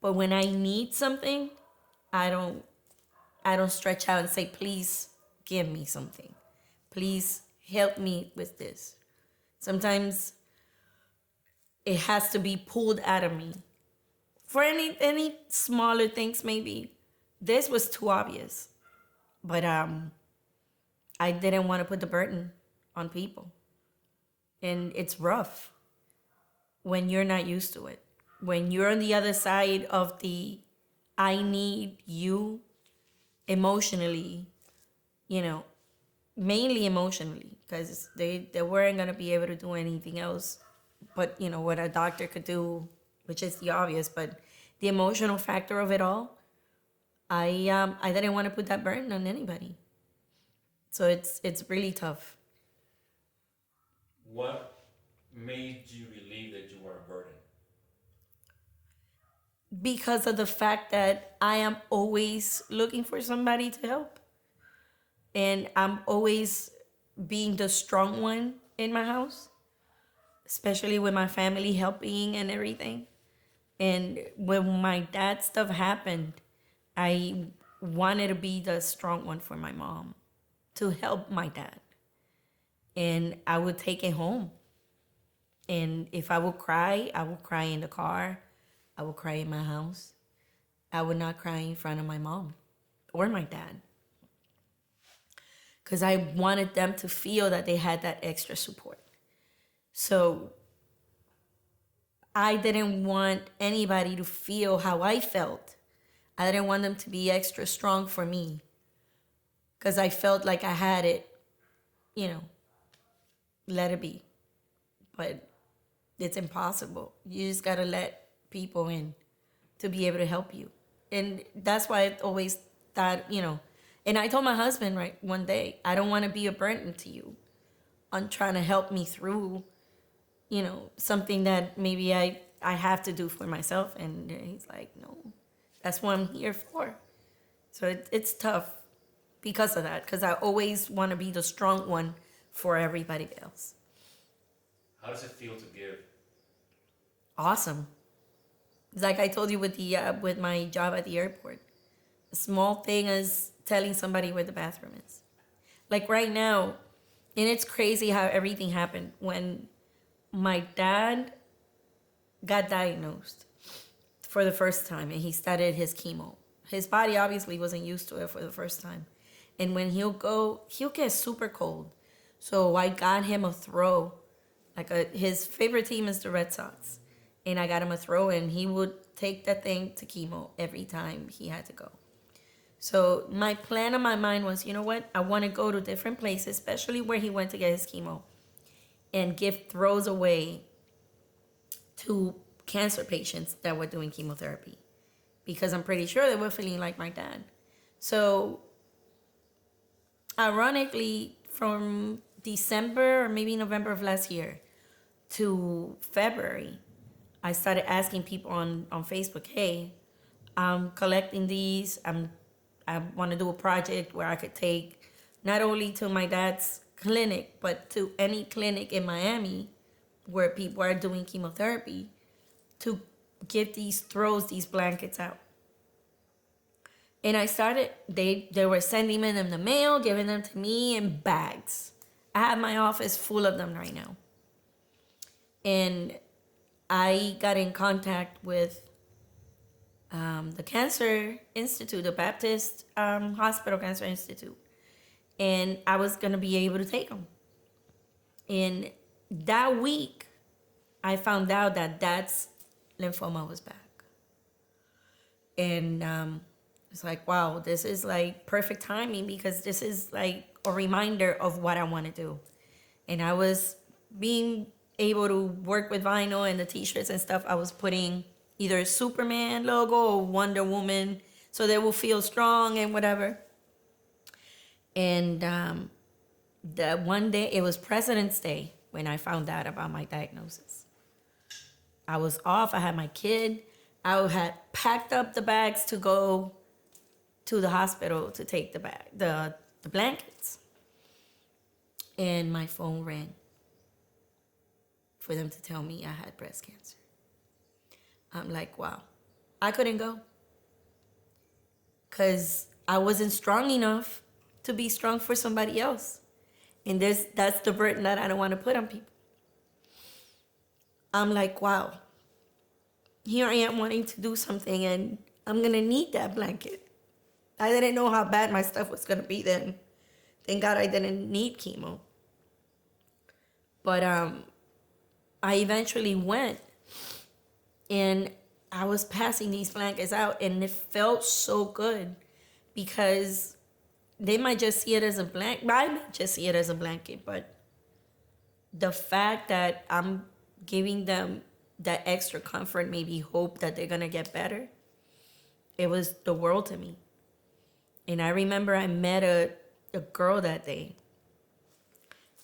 But when I need something, I don't stretch out and say, please give me something. Please help me with this. Sometimes it has to be pulled out of me. For any smaller things, maybe. This was too obvious. But I didn't want to put the burden on people. And it's rough when you're not used to it. When you're on the other side of the I need you emotionally, mainly emotionally, because they weren't going to be able to do anything else but, what a doctor could do which is the obvious, but the emotional factor of it all, I didn't want to put that burden on anybody. So it's really tough. What made you believe that you were a burden? Because of the fact that I am always looking for somebody to help. And I'm always being the strong one in my house, especially with my family helping and everything. And when my dad stuff happened, I wanted to be the strong one for my mom, to help my dad. And I would take it home. And if I would cry in the car. I would cry in my house. I would not cry in front of my mom or my dad. Because I wanted them to feel that they had that extra support. So I didn't want anybody to feel how I felt. I didn't want them to be extra strong for me. Because I felt like I had it, let it be. But it's impossible. You just got to let people in to be able to help you. And that's why I always thought, and I told my husband one day, I don't want to be a burden to you on trying to help me through, something that maybe I have to do for myself. And he's like, no, that's what I'm here for. So it's tough because of that, because I always want to be the strong one for everybody else. How does it feel to give? Awesome. It's like I told you with my job at the airport. A small thing as telling somebody where the bathroom is. Like right now, and it's crazy how everything happened. When my dad got diagnosed for the first time and he started his chemo, his body obviously wasn't used to it for the first time. And when he'll get super cold. So I got him a throw. His favorite team is the Red Sox. And I got him a throw, and he would take that thing to chemo every time he had to go. So my plan on my mind was, you know what? I want to go to different places, especially where he went to get his chemo, and give throws away to cancer patients that were doing chemotherapy. Because I'm pretty sure they were feeling like my dad. So ironically, from December or maybe November of last year to February, I started asking people on Facebook, hey, I'm collecting these. I want to do a project where I could take not only to my dad's clinic, but to any clinic in Miami where people are doing chemotherapy to give these blankets out. And I started, they were sending them in the mail, giving them to me in bags. I have my office full of them right now. And I got in contact with the Cancer Institute, the Baptist Hospital Cancer Institute. And I was going to be able to take them. And that week, I found out that Dad's lymphoma was back. And it's like, wow, this is like perfect timing because this is like a reminder of what I want to do. And I was being able to work with vinyl and the t-shirts and stuff. I was putting either a Superman logo or Wonder Woman so they will feel strong and whatever. And that one day, it was President's Day when I found out about my diagnosis. I was off. I had my kid. I had packed up the bags to go to the hospital to take the blankets. And my phone rang for them to tell me I had breast cancer. I'm like, wow. I couldn't go because I wasn't strong enough to be strong for somebody else. And that's the burden that I don't want to put on people. I'm like, wow. Here I am wanting to do something and I'm going to need that blanket. I didn't know how bad my stuff was going to be then. Thank God I didn't need chemo. But I eventually went and I was passing these blankets out and it felt so good because they might just see it as a blanket. I might just see it as a blanket, but the fact that I'm giving them that extra comfort, maybe hope that they're gonna get better, it was the world to me. And I remember I met a girl that day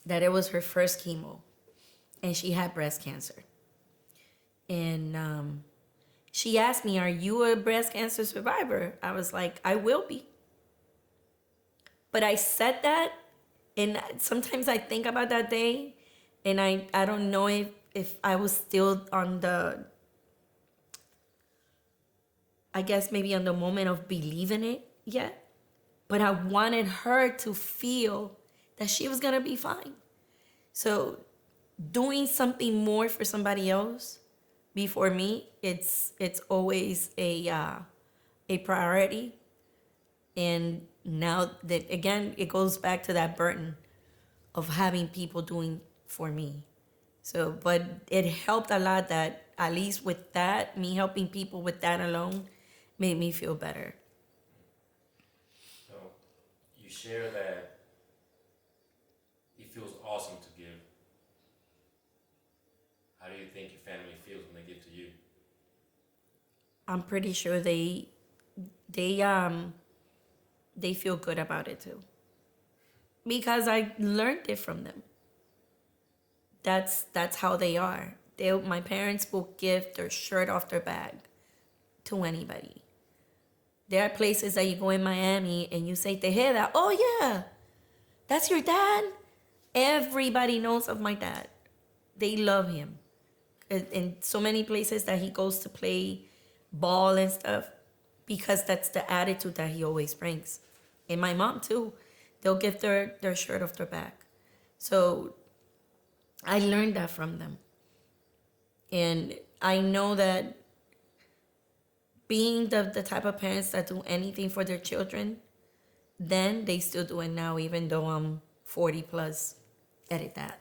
that it was her first chemo, and she had breast cancer. And she asked me, "Are you a breast cancer survivor?" I was like, "I will be." But I said that, and sometimes I think about that day, and I don't know if I was still on the, I guess maybe on the moment of believing it yet. But I wanted her to feel that she was gonna be fine. So doing something more for somebody else before me, it's always a priority. And now that, again, it goes back to that burden of having people doing for me. So, but it helped a lot that at least with that, me helping people with that alone made me feel better. So you share that it feels awesome to give. How do you think your family feels when they give to you? I'm pretty sure they feel good about it too, because I learned it from them. That's how they are. My parents will give their shirt off their bag to anybody. There are places that you go in Miami and you say Tejeda, "Oh yeah, that's your dad." Everybody knows of my dad. They love him. In so many places that he goes to play ball and stuff, because that's the attitude that he always brings. And my mom too. They'll give their shirt off their back. So I learned that from them. And I know that being the type of parents that do anything for their children, then they still do it now, even though I'm 40 plus. Edit that.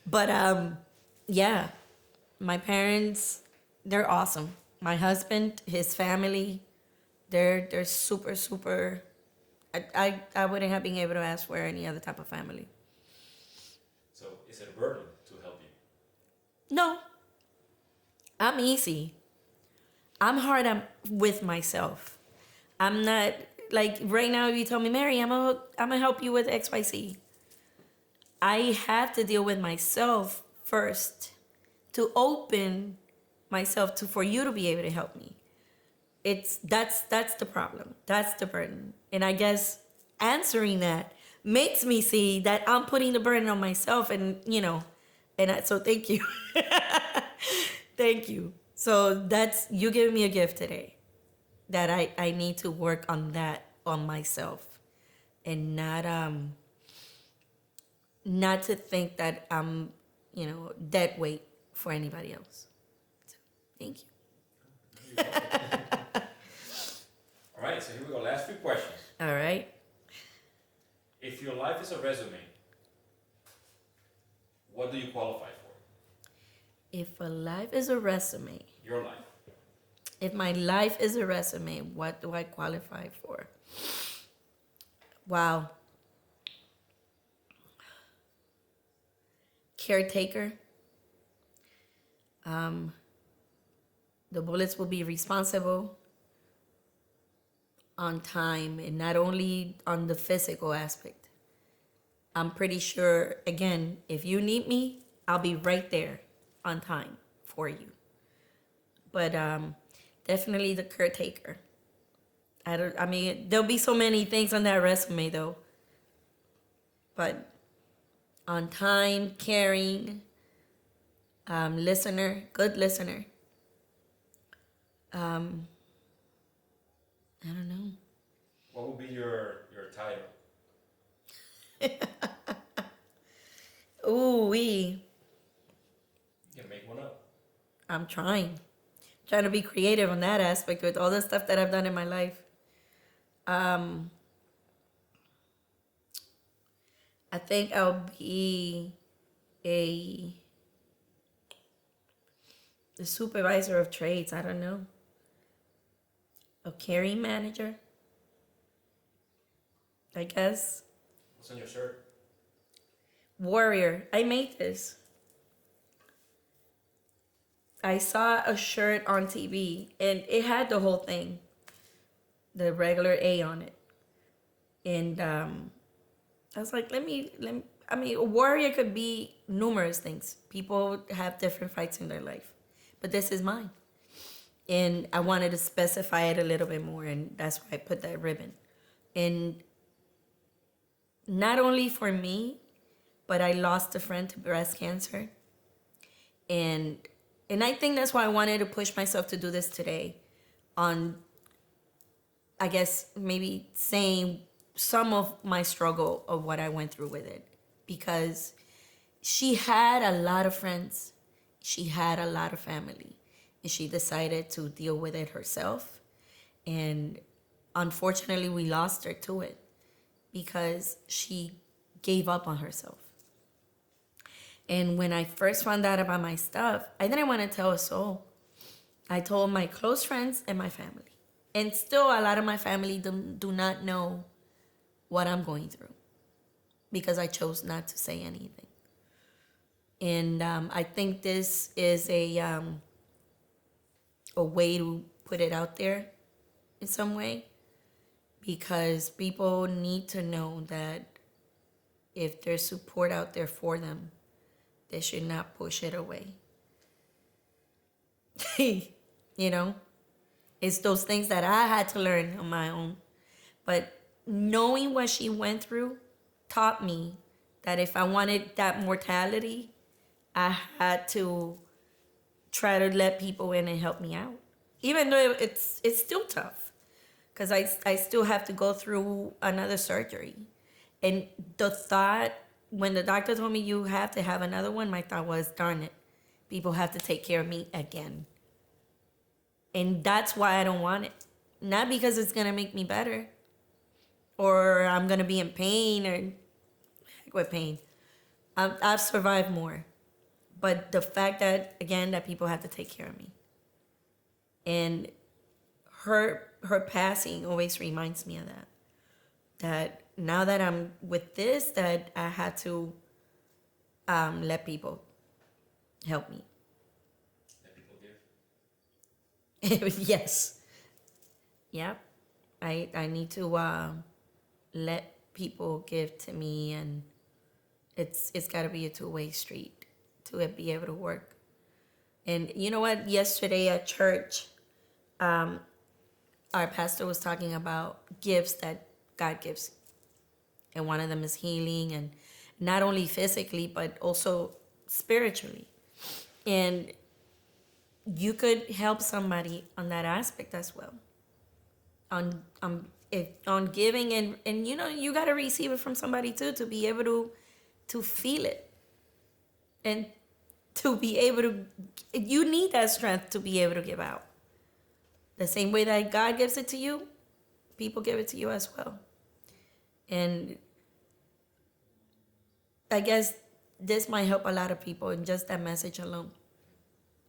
But yeah, my parents, they're awesome. My husband, his family, they're super, super. I wouldn't have been able to ask for any other type of family. So is it a burden to help you? No, I'm easy. I'm hard with myself. I'm not, like right now, if you tell me, "Mary, I'm gonna help you with XYZ." I have to deal with myself first to open myself for you to be able to help me. That's the problem. That's the burden. And I guess answering that makes me see that I'm putting the burden on myself, and so thank you. Thank you. So that's, you giving me a gift today, that I need to work on that on myself, and not to think that I'm, dead weight for anybody else. So, thank you. All right, so here we go. Last few questions. All right. If your life is a resume, what do you qualify for? If a life is a resume, Your life. if my life is a resume, what do I qualify for? Wow. Caretaker. The bullets will be responsible, on time, and not only on the physical aspect. I'm pretty sure, again, if you need me, I'll be right there on time for you. But definitely the caretaker. I mean, there'll be so many things on that resume though. But on time, caring, listener, good listener. I don't know. What would be your title? Ooh wee. You can make one up. I'm trying to be creative on that aspect with all the stuff that I've done in my life. I think I'll be the supervisor of trades. I don't know. A carrying manager, I guess. What's on your shirt? Warrior. I made this. I saw a shirt on TV and it had the whole thing, the regular A on it. And I was like, I mean, a warrior could be numerous things. People have different fights in their life, but this is mine. And I wanted to specify it a little bit more, and that's why I put that ribbon. And not only for me, but I lost a friend to breast cancer. And I think that's why I wanted to push myself to do this today on, I guess, maybe saying some of my struggle of what I went through with it. Because she had a lot of friends. She had a lot of family. And she decided to deal with it herself. And unfortunately, we lost her to it because she gave up on herself. And when I first found out about my stuff, I didn't want to tell a soul. I told my close friends and my family. And still, a lot of my family do not know what I'm going through because I chose not to say anything. And I think this is a way to put it out there in some way, because people need to know that if there's support out there for them, they should not push it away. You know, it's those things that I had to learn on my own. But knowing what she went through taught me that if I wanted that mortality, I had to try to let people in and help me out. Even though it's still tough, because I still have to go through another surgery. And the thought, when the doctor told me you have to have another one, my thought was, darn it, people have to take care of me again. And that's why I don't want it. Not because it's going to make me better or I'm going to be in pain or heck with pain. I've survived more. But the fact that, again, that people have to take care of me. And her passing always reminds me of that. That now that I'm with this, that I had to let people help me. Let people give? Yes. Yep. I need to let people give to me, and it's got to be a two-way street to be able to work. And you know what? Yesterday at church, our pastor was talking about gifts that God gives. And one of them is healing, and not only physically, but also spiritually. And you could help somebody on that aspect as well. On giving, and you know, you got to receive it from somebody too, to be able to feel it. And to be able to, you need that strength to be able to give out. The same way that God gives it to you, people give it to you as well. And I guess this might help a lot of people in just that message alone.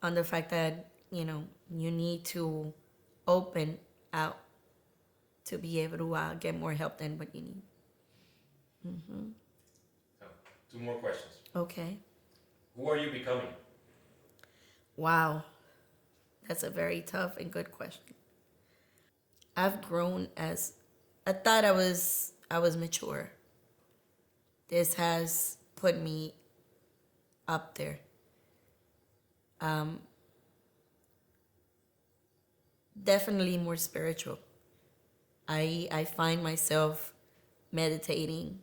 On the fact that, you know, you need to open out to be able to get more help than what you need. Mm-hmm. So, 2 more questions. Okay. Who are you becoming? Wow. That's a very tough and good question. I've grown as, I thought I was mature. This has put me up there. Definitely more spiritual. I find myself meditating.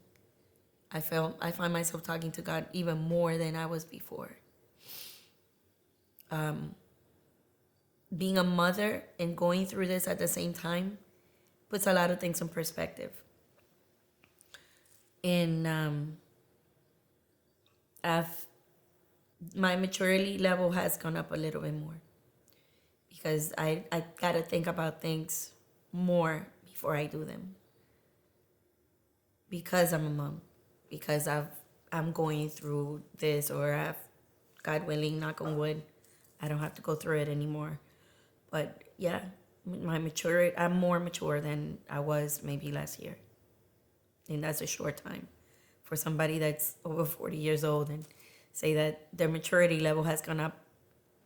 I find myself talking to God even more than I was before. Being a mother and going through this at the same time puts a lot of things in perspective. And my maturity level has gone up a little bit more, because I got to think about things more before I do them. Because I'm a mom, because I'm going through this, or God willing, knock on wood, I don't have to go through it anymore. But yeah, I'm more mature than I was maybe last year. And that's a short time for somebody that's over 40 years old, and say that their maturity level has gone up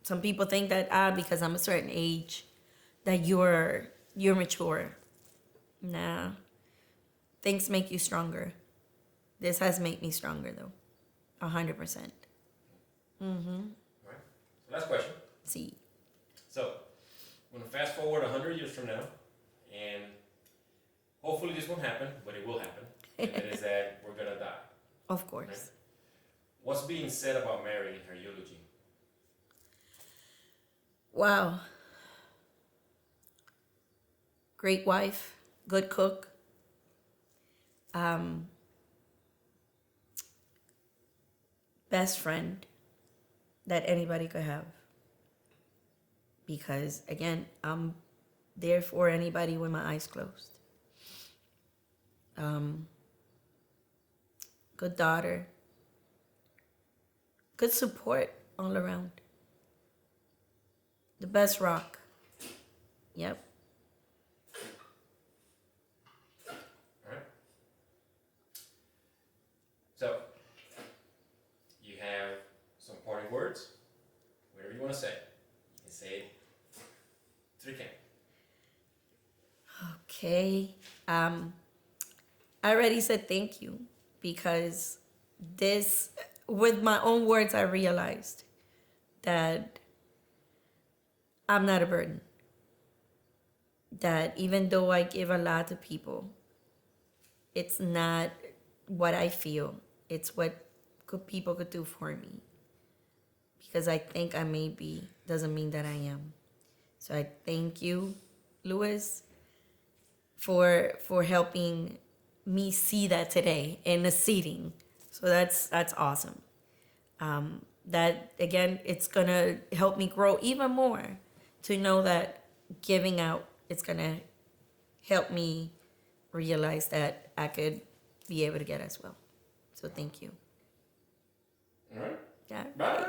some people think that because I'm a certain age, that you're mature. Nah, things make you stronger. This has made me stronger though, 100%. All right. So last question. See, So, I'm gonna fast forward 100 years from now, and hopefully this won't happen, but it will happen. And it is that we're gonna die. of course. Right? What's being said about Mary in her eulogy? Wow. Great wife, good cook. Best friend that anybody could have. Because again, I'm there for anybody with my eyes closed. Good daughter. Good support all around. The best rock. Yep. All right. So, you have some parting words, whatever you want to say. You can say it 3 can. Okay. I already said thank you because this, with my own words, I realized that I'm not a burden. That even though I give a lot to people, it's not what I feel. It's what people could do for me. Because I think I may be, doesn't mean that I am. So I thank you, Louis, for helping me see that today in the seating. So that's awesome. That again, it's gonna help me grow even more to know that giving out, it's gonna help me realize that I could be able to get as well. So thank you. All right. Yeah. Bye.